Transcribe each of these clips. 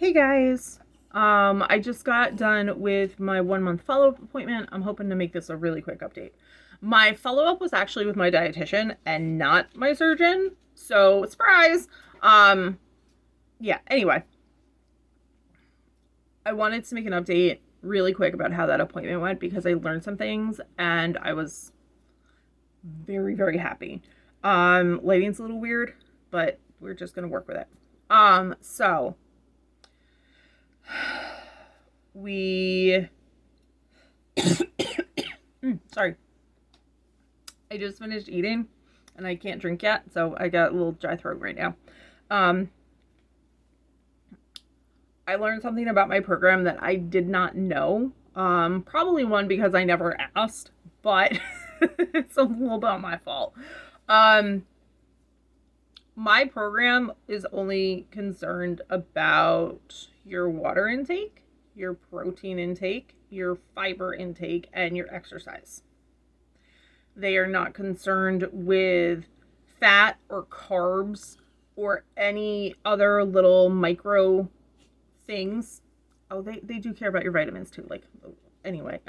Hey guys. I just got done with my 1 month follow-up appointment. I'm hoping to make this a really quick update. My follow-up was actually with my dietitian and not my surgeon. So, surprise. Um, yeah, anyway, I wanted to make an update really quick about how that appointment went because I learned some things and I was very, very happy. Lighting's a little weird, but we're just gonna work with it. So we sorry. I just finished eating and I can't drink yet, so I got a little dry throat right now. Um I learned something about my program that I did not know. Probably one because I never asked, but it's a little bit my fault. Um my program is only concerned about your water intake, your protein intake, your fiber intake, and your exercise. They are not concerned with fat or carbs or any other little micro things. Oh, they do care about your vitamins too. Like, anyway,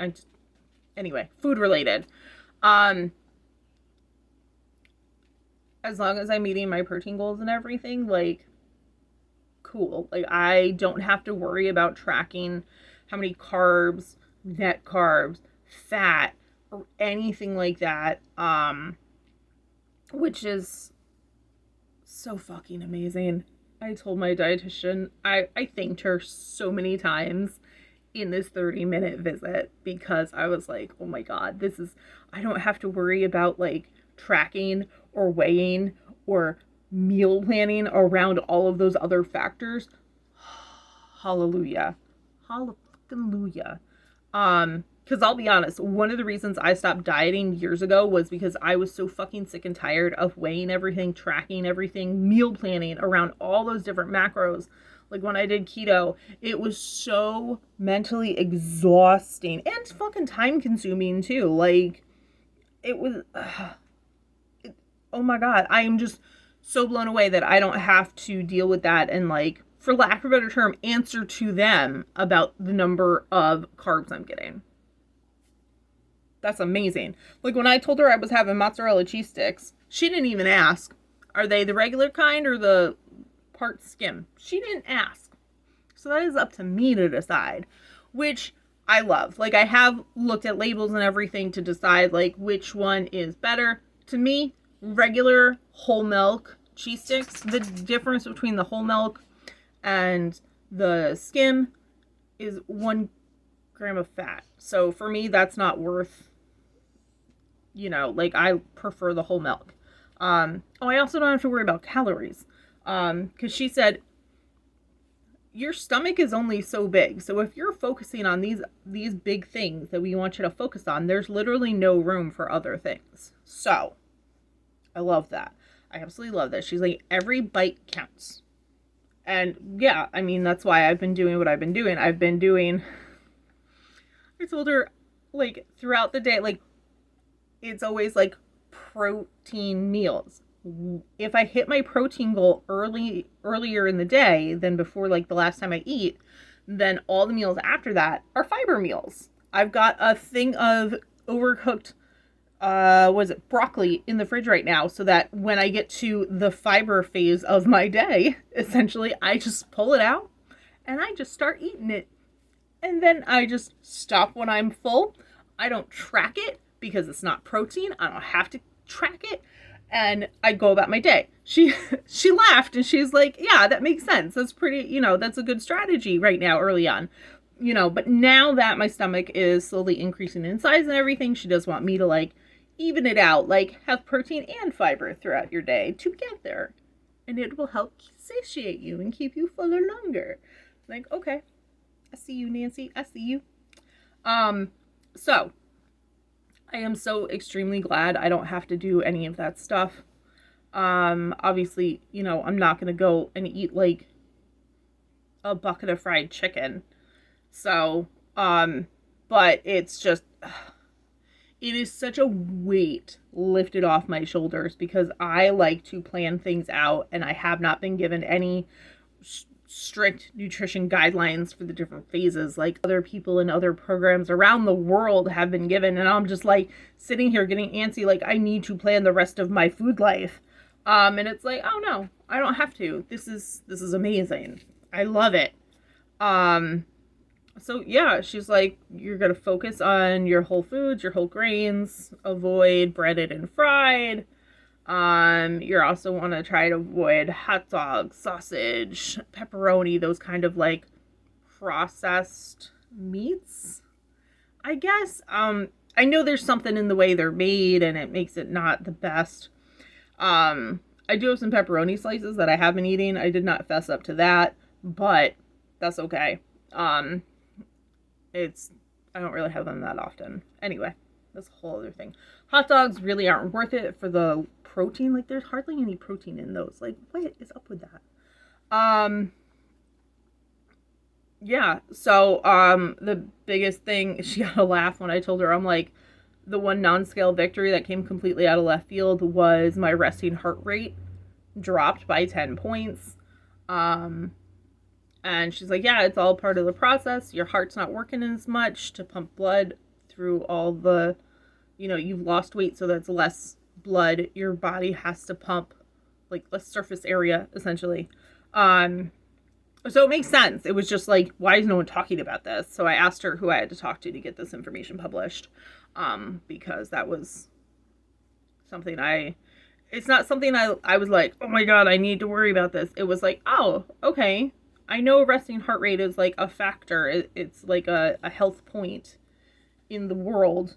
food related. Um, as long as I'm meeting my protein goals and everything, like, cool. Like, I don't have to worry about tracking how many carbs, net carbs, fat, or anything like that. Which is so fucking amazing. I told my dietitian, I thanked her so many times in this 30-minute visit because I was like, oh my God, I don't have to worry about like tracking or weighing or meal planning around all of those other factors. Hallelujah. Hallelujah. Because I'll be honest, one of the reasons I stopped dieting years ago was because I was so fucking sick and tired of weighing everything, tracking everything, meal planning around all those different macros. Like when I did keto, it was so mentally exhausting and fucking time consuming too. Like it was, oh my God, I am just so blown away that I don't have to deal with that and, like, for lack of a better term, answer to them about the number of carbs I'm getting. That's amazing. Like when I told her I was having mozzarella cheese sticks, she didn't even ask, are they the regular kind or the part skim? She didn't ask. So that is up to me to decide, which I love. Like I have looked at labels and everything to decide like which one is better. To me, regular whole milk cheese sticks, the difference between the whole milk and the skim is 1 gram of fat. So for me, that's not worth, like I prefer the whole milk. I also don't have to worry about calories. Because she said, your stomach is only so big. So if you're focusing on these big things that we want you to focus on, there's literally no room for other things. So I love that. I absolutely love that. She's like, every bite counts. And yeah, I mean, that's why I've been doing what I've been doing. I told her, like, throughout the day, like, it's always like protein meals. If I hit my protein goal earlier in the day than before, like the last time I eat, then all the meals after that are fiber meals. I've got a thing of overcooked broccoli in the fridge right now, so that when I get to the fiber phase of my day, essentially I just pull it out and I just start eating it. And then I just stop when I'm full. I don't track it because it's not protein. I don't have to track it. And I go about my day. She laughed and she's like, yeah, that makes sense. That's pretty, that's a good strategy right now early on. But now that my stomach is slowly increasing in size and everything, she does want me to like even it out, like have protein and fiber throughout your day together. And it will help satiate you and keep you fuller longer. Like, okay. I see you, Nancy. I see you. So I am so extremely glad I don't have to do any of that stuff. Obviously, I'm not going to go and eat like a bucket of fried chicken. So, but it's just, it is such a weight lifted off my shoulders because I like to plan things out and I have not been given any strict nutrition guidelines for the different phases like other people in other programs around the world have been given. And I'm just like sitting here getting antsy, like I need to plan the rest of my food life. And it's like, oh no, I don't have to. This is amazing. I love it. So yeah, she's like, you're gonna focus on your whole foods, your whole grains, avoid breaded and fried. You're also want to try to avoid hot dogs, sausage, pepperoni, those kind of like processed meats, I guess. I know there's something in the way they're made and it makes it not the best. I do have some pepperoni slices that I have been eating. I did not fess up to that, but that's okay. I don't really have them that often. Anyway, that's a whole other thing. Hot dogs really aren't worth it for the protein. Like, there's hardly any protein in those. Like, what is up with that? Yeah, so, the biggest thing, she got a laugh when I told her, I'm like, the one non-scale victory that came completely out of left field was my resting heart rate dropped by 10 points. And she's like, yeah, it's all part of the process. Your heart's not working as much to pump blood through all the, you've lost weight, so that's less blood your body has to pump, like less surface area, essentially. So it makes sense. It was just like, why is no one talking about this? So I asked her who I had to talk to get this information published, because that was something it's not something I was like, oh my God, I need to worry about this. It was like, oh, okay. I know resting heart rate is like a factor. It's like a health point in the world.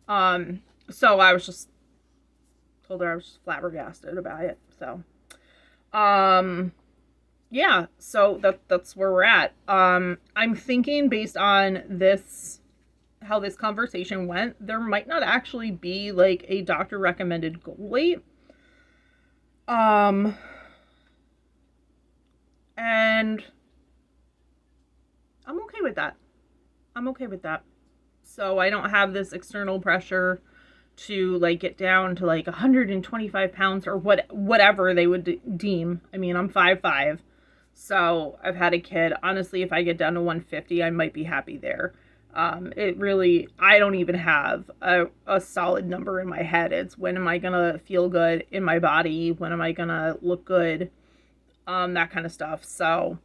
So I was just told her I was just flabbergasted about it. So, yeah, so that's where we're at. I'm thinking based on how this conversation went, there might not actually be like a doctor recommended goal weight. And I'm okay with that. So I don't have this external pressure to like get down to like 125 pounds or whatever they would deem. I mean, I'm 5'5", so I've had a kid. Honestly, if I get down to 150, I might be happy there. I don't even have a solid number in my head. It's when am I gonna feel good in my body? When am I gonna look good? That kind of stuff. So,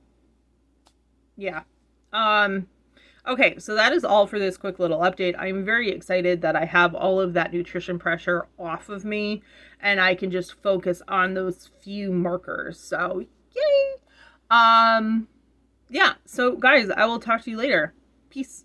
yeah. Okay, so that is all for this quick little update. I'm very excited that I have all of that nutrition pressure off of me and I can just focus on those few markers. So, yay! Yeah, so guys, I will talk to you later. Peace.